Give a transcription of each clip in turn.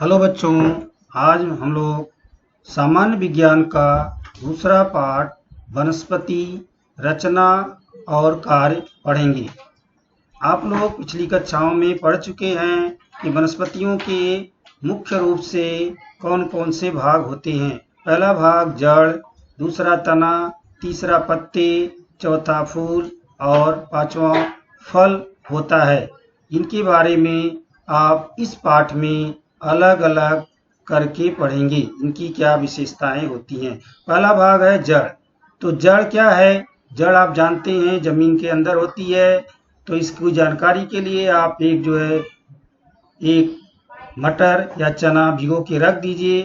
Hello बच्चों। आज हम लोग सामान्य विज्ञान का दूसरा पाठ वनस्पति रचना और कार्य पढ़ेंगे। आप लोग पिछली कक्षाओं में पढ़ चुके हैं कि वनस्पतियों के मुख्य रूप से कौन कौन से भाग होते हैं। पहला भाग जड़, दूसरा तना, तीसरा पत्ते, चौथा फूल और पांचवा फल होता है। इनके बारे में आप इस पाठ में अलग अलग करके पढ़ेंगे, इनकी क्या विशेषताएं होती हैं। पहला भाग है जड़। तो जड़ क्या है? जड़ आप जानते हैं जमीन के अंदर होती है। तो इसकी जानकारी के लिए आप एक मटर या चना भिगो के रख दीजिए,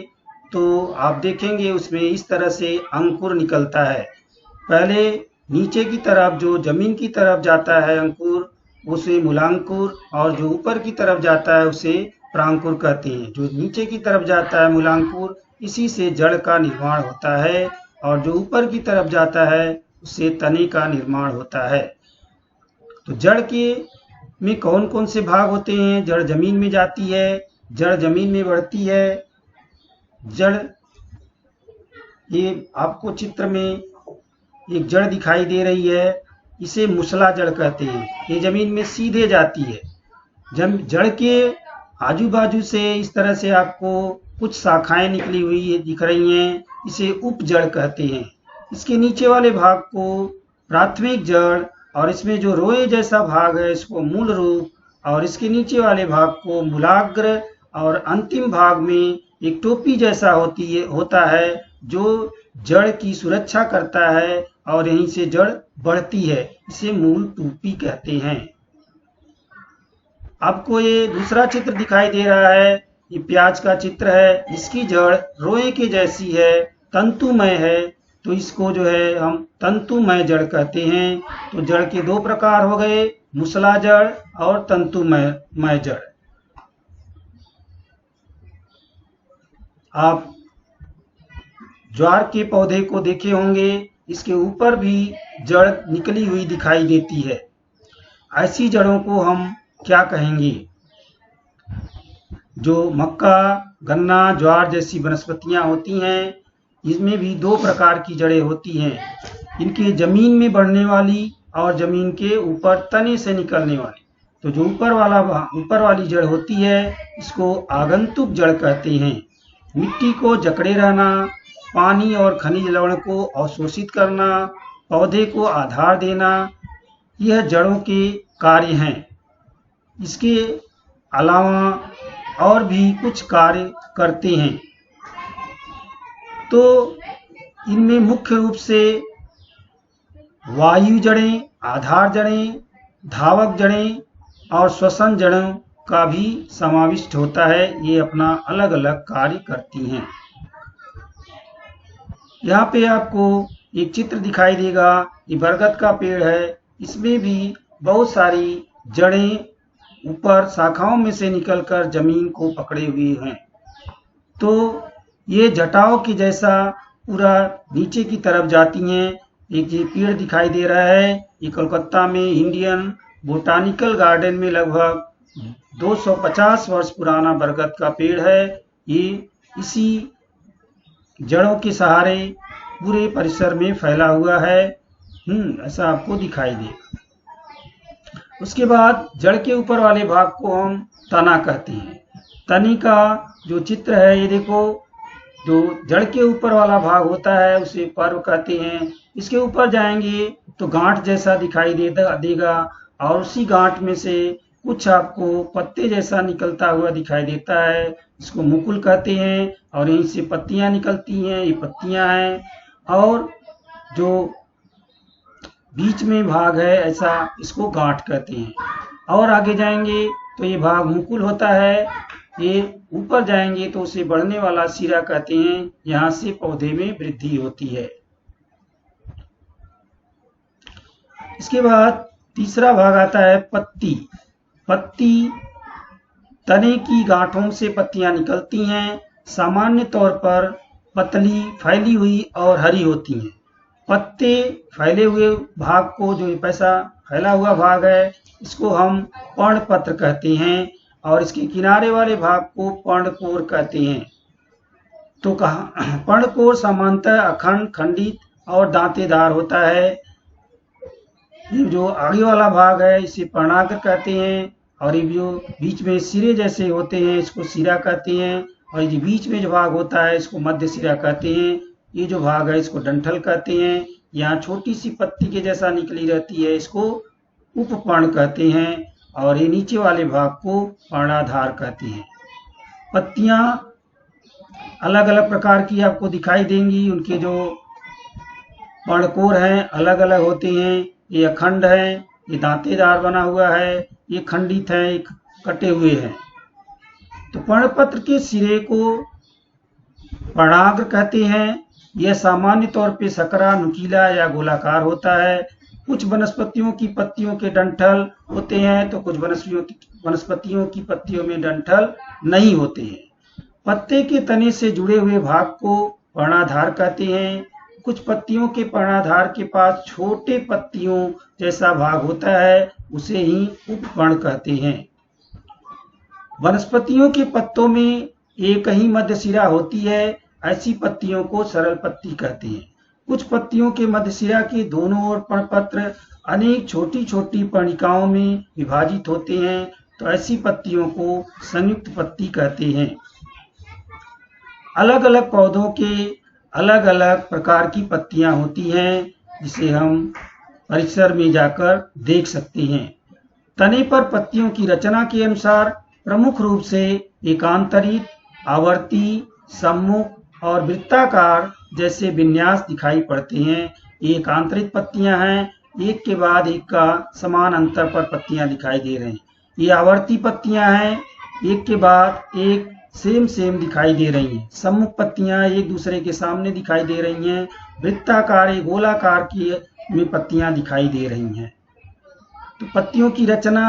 तो आप देखेंगे उसमें इस तरह से अंकुर निकलता है। पहले नीचे की तरफ जो जमीन की तरफ जाता है अंकुर, उसे मूलांकुर, और जो ऊपर की तरफ जाता है उसे प्रांकुर कहते हैं। जो नीचे की तरफ जाता है मूलांकुर, इसी से जड़ का निर्माण होता है, और जो ऊपर की तरफ जाता है उससे तने का निर्माण होता है। तो जड़ के में कौन कौन से भाग होते हैं? जड़ जमीन में जाती है, जड़ जमीन में बढ़ती है। जड़, ये आपको चित्र में एक जड़ दिखाई दे रही है, इसे मुसला जड़ कहते हैं। ये जमीन में सीधे जाती है। जड़ के आजू बाजू से इस तरह से आपको कुछ शाखाएं निकली हुई दिख रही हैं, इसे उपजड़ कहते हैं। इसके नीचे वाले भाग को प्राथमिक जड़, और इसमें जो रोए जैसा भाग है इसको मूल रूप, और इसके नीचे वाले भाग को मूलाग्र, और अंतिम भाग में एक टोपी जैसा होता है जो जड़ की सुरक्षा करता है, और यहीं से जड़ बढ़ती है। इसे मूल टोपी कहते हैं। आपको ये दूसरा चित्र दिखाई दे रहा है, ये प्याज का चित्र है। इसकी जड़ रोए के जैसी है, तंतुमय है, तो इसको जो है हम तंतुमय जड़ कहते हैं। तो जड़ के दो प्रकार हो गए, मुसला जड़ और तंतुमय जड़। आप ज्वार के पौधे को देखे होंगे, इसके ऊपर भी जड़ निकली हुई दिखाई देती है। ऐसी जड़ों को हम क्या कहेंगे? जो मक्का, गन्ना, ज्वार जैसी वनस्पतियां होती हैं, इसमें भी दो प्रकार की जड़ें होती हैं। इनके जमीन में बढ़ने वाली और जमीन के ऊपर तने से निकलने वाली। तो जो ऊपर वाली जड़ होती है इसको आगंतुक जड़ कहते हैं। मिट्टी को जकड़े रहना, पानी और खनिज लवण को अवशोषित करना, पौधे को आधार देना, यह जड़ों के कार्य हैं। इसके अलावा और भी कुछ कार्य करते हैं। तो इनमें मुख्य रूप से वायु जड़ें, आधार जड़ें, धावक जड़ें और श्वसन जड़ों का भी समाविष्ट होता है। ये अपना अलग अलग कार्य करती हैं। यहाँ पे आपको एक चित्र दिखाई देगा, ये बरगद का पेड़ है। इसमें भी बहुत सारी जड़ें ऊपर शाखाओं में से निकलकर जमीन को पकड़े हुए हैं। तो ये जटाओं की जैसा पूरा नीचे की तरफ जाती हैं। एक ये पेड़ दिखाई दे रहा है, ये कोलकाता में इंडियन बोटानिकल गार्डन में लगभग 250 वर्ष पुराना बरगद का पेड़ है। ये इसी जड़ों के सहारे पूरे परिसर में फैला हुआ है। ऐसा आपको दिखाई देगा। उसके बाद जड़ के ऊपर वाले भाग को हम तना कहते हैं। तने का जो चित्र है, ये देखो, जो जड़ के ऊपर वाला भाग होता है उसे पर्व कहते हैं। इसके ऊपर जाएंगे तो गांठ जैसा दिखाई देगा, और उसी गांठ में से कुछ आपको पत्ते जैसा निकलता हुआ दिखाई देता है, इसको मुकुल कहते हैं। और यहीं से पत्तियां निकलती हैं, ये पत्तियां हैं। और जो बीच में भाग है ऐसा, इसको गांठ कहते हैं। और आगे जाएंगे तो ये भाग मुकुल होता है। ये ऊपर जाएंगे तो उसे बढ़ने वाला सिरा कहते हैं। यहाँ से पौधे में वृद्धि होती है। इसके बाद तीसरा भाग आता है पत्ती। पत्ती तने की गांठों से पत्तियां निकलती हैं। सामान्य तौर पर पतली, फैली हुई और हरी होती हैं। पत्ते फैले हुए भाग को, जो पैसा फैला हुआ भाग है, इसको हम पर्णपत्र कहते हैं। और इसके किनारे वाले भाग को पर्णकोर कहते हैं। तो कहा पर्णकोर सामान्यतः अखंड, खंडित और दांतेदार होता है। ये जो आगे वाला भाग है इसे पर्णाग्र कहते हैं, और ये जो बीच में सिरे जैसे होते हैं इसको सिरा कहते हैं, और ये जो बीच में जो भाग होता है इसको मध्य सिरा कहते हैं। ये जो भाग है इसको डंठल कहते हैं। यहाँ छोटी सी पत्ती के जैसा निकली रहती है इसको उपपर्ण कहते हैं, और ये नीचे वाले भाग को पर्णाधार कहते हैं। पत्तियां अलग अलग प्रकार की आपको दिखाई देंगी, उनके जो पर्णकोर हैं अलग अलग होते हैं। ये अखंड है, ये दांतेदार बना हुआ है, ये खंडित है, ये कटे हुए हैं। तो पर्णपत्र के सिरे को पर्णाग्र कहते हैं। यह सामान्य तौर पे सकरा, नुकीला या गोलाकार होता है। कुछ वनस्पतियों की पत्तियों के डंठल होते हैं तो कुछ वनस्पतियों की पत्तियों में डंठल नहीं होते हैं। पत्ते के तने से जुड़े हुए भाग को पर्णाधार कहते हैं। कुछ पत्तियों के पर्णाधार के पास छोटे पत्तियों जैसा भाग होता है, उसे ही उपपर्ण कहते हैं। वनस्पतियों के पत्तों में एक ही मध्य सिरा होती है, ऐसी पत्तियों को सरल पत्ती कहते हैं। कुछ पत्तियों के मध्य सिरा के दोनों ओर पर्णपत्र अनेक छोटी छोटी पर्णिकाओं में विभाजित होते हैं, तो ऐसी पत्तियों को संयुक्त पत्ती कहते हैं। अलग अलग पौधों के अलग अलग प्रकार की पत्तियां होती हैं, जिसे हम परिसर में जाकर देख सकते हैं। तने पर पत्तियों की रचना के अनुसार प्रमुख रूप से एकांतरित, आवर्ती, सम्मुख और वृत्ताकार जैसे विन्यास दिखाई पड़ते हैं। ये एकांतरित पत्तियां हैं, एक के बाद एक का समान अंतर पर पत्तियां दिखाई दे रही हैं। ये आवर्ती पत्तियां हैं, एक के बाद एक सेम दिखाई दे रही हैं। सम्मुख पत्तियां एक दूसरे के सामने दिखाई दे रही हैं। वृत्ताकार, गोलाकार की में पत्तियां दिखाई दे रही हैं। तो पत्तियों की रचना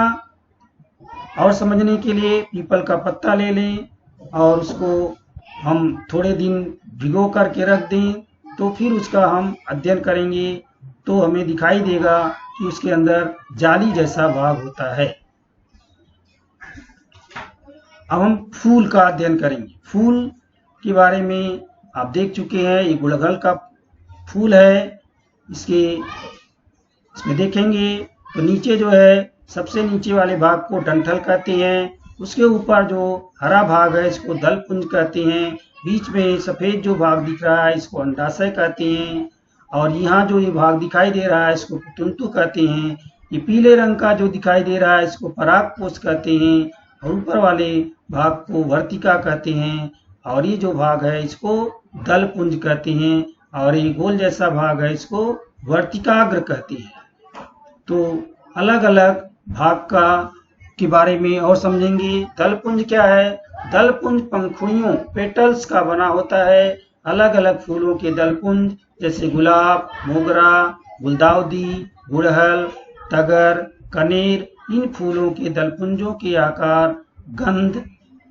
और समझने के लिए पीपल का पत्ता ले लें और उसको हम थोड़े दिन भिगो करके रख दें, तो फिर उसका हम अध्ययन करेंगे तो हमें दिखाई देगा कि उसके अंदर जाली जैसा भाग होता है। अब हम फूल का अध्ययन करेंगे। फूल के बारे में आप देख चुके हैं, ये गुड़हल का फूल है। इसमें देखेंगे तो नीचे जो है सबसे नीचे वाले भाग को डंठल कहते हैं। उसके ऊपर जो हरा भाग है इसको दलपुंज कहते हैं। बीच में सफेद जो भाग दिख रहा है इसको अंडाशय कहते हैं, और यहाँ जो ये भाग दिखाई दे रहा है इसको पुतंतु कहते हैं। ये पीले रंग का जो दिखाई दे रहा है इसको परागकोश कहते हैं, और ऊपर वाले भाग को वर्तिका कहते हैं, और ये जो भाग है इसको दलपुंज कहते हैं, और ये गोल जैसा भाग है इसको वर्तिकाग्र कहते हैं। तो अलग अलग भाग के बारे में और समझेंगे। दलपुंज क्या है? दलपुंज पंखुड़ियों, पेटल्स का बना होता है। अलग अलग फूलों के दलपुंज जैसे गुलाब, मोगरा, गुलदाउदी, गुड़हल, तगर, कनेर, इन फूलों के दलपुंजों के आकार, गंध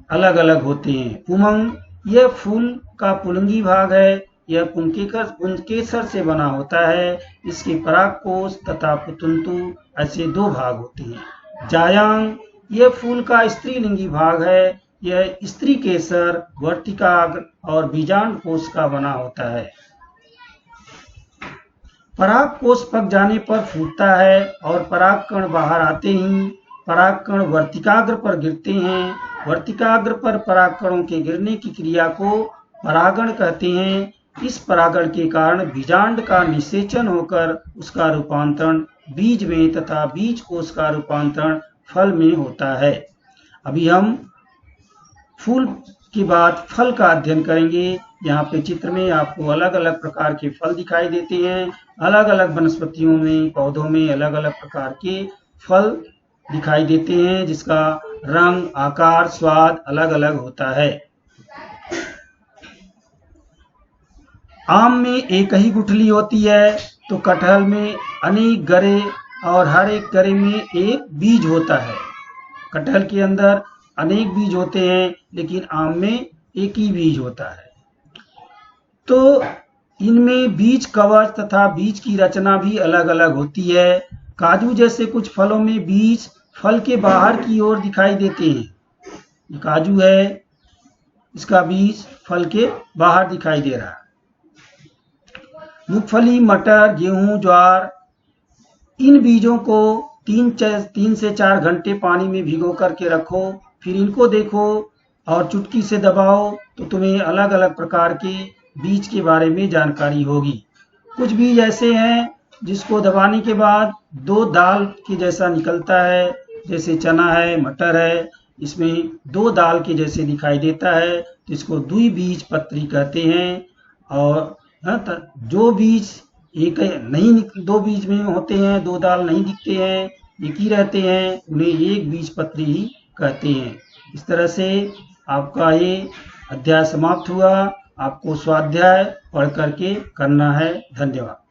अलग अलग होते हैं। पुमंग, यह फूल का पुलंगी भाग है। यह पुंकेसर से बना होता है। इसके परागकोश तथा पुतंतु ऐसे दो भाग होते हैं। जायांग, यह फूल का स्त्रीलिंगी भाग है। यह स्त्री केसर, वर्तिकाग्र और बीजांड कोश का बना होता है। परागकोश पक जाने पर फूटता है और परागकण बाहर आते ही परागकण वर्तिकाग्र पर गिरते हैं। वर्तिकाग्र पर परागकणों के गिरने की क्रिया को परागण कहते हैं। इस परागण के कारण बीजांड का निषेचन होकर उसका रूपांतरण बीज में तथा बीज कोश का रूपांतरण फल में होता है। अभी हम फूल के बाद फल का अध्ययन करेंगे। यहाँ पे चित्र में आपको अलग अलग प्रकार के फल दिखाई देते हैं। अलग अलग वनस्पतियों में, पौधों में अलग अलग प्रकार के फल दिखाई देते हैं, जिसका रंग, आकार, स्वाद अलग अलग होता है। आम में एक ही गुठली होती है, तो कटहल में अनेक गरे और हर एक गरे में एक बीज होता है। कटहल के अंदर अनेक बीज होते हैं, लेकिन आम में एक ही बीज होता है। तो इनमें बीज कवच तथा बीज की रचना भी अलग अलग होती है। काजू जैसे कुछ फलों में बीज फल के बाहर की ओर दिखाई देते हैं, ये काजू है, इसका बीज फल के बाहर दिखाई दे रहा है। मूंगफली, मटर, गेहूं, ज्वार, इन बीजों को 3 से 4 घंटे पानी में भिगो करके रखो, फिर इनको देखो और चुटकी से दबाओ तो तुम्हें अलग अलग प्रकार के बीज के बारे में जानकारी होगी। कुछ बीज ऐसे हैं जिसको दबाने के बाद 2 दाल के जैसा निकलता है, जैसे चना है, मटर है, इसमें 2 दाल के जैसे दिखाई देता है, तो इसको द्विबीजपत्री कहते हैं। और जो बीज एक नहीं 2 बीज में होते हैं, 2 दाल नहीं दिखते हैं, एक ही रहते हैं, उन्हें एक बीजपत्री ही कहते हैं। इस तरह से आपका ये अध्याय समाप्त हुआ। आपको स्वाध्याय पढ़ करके करना है। धन्यवाद।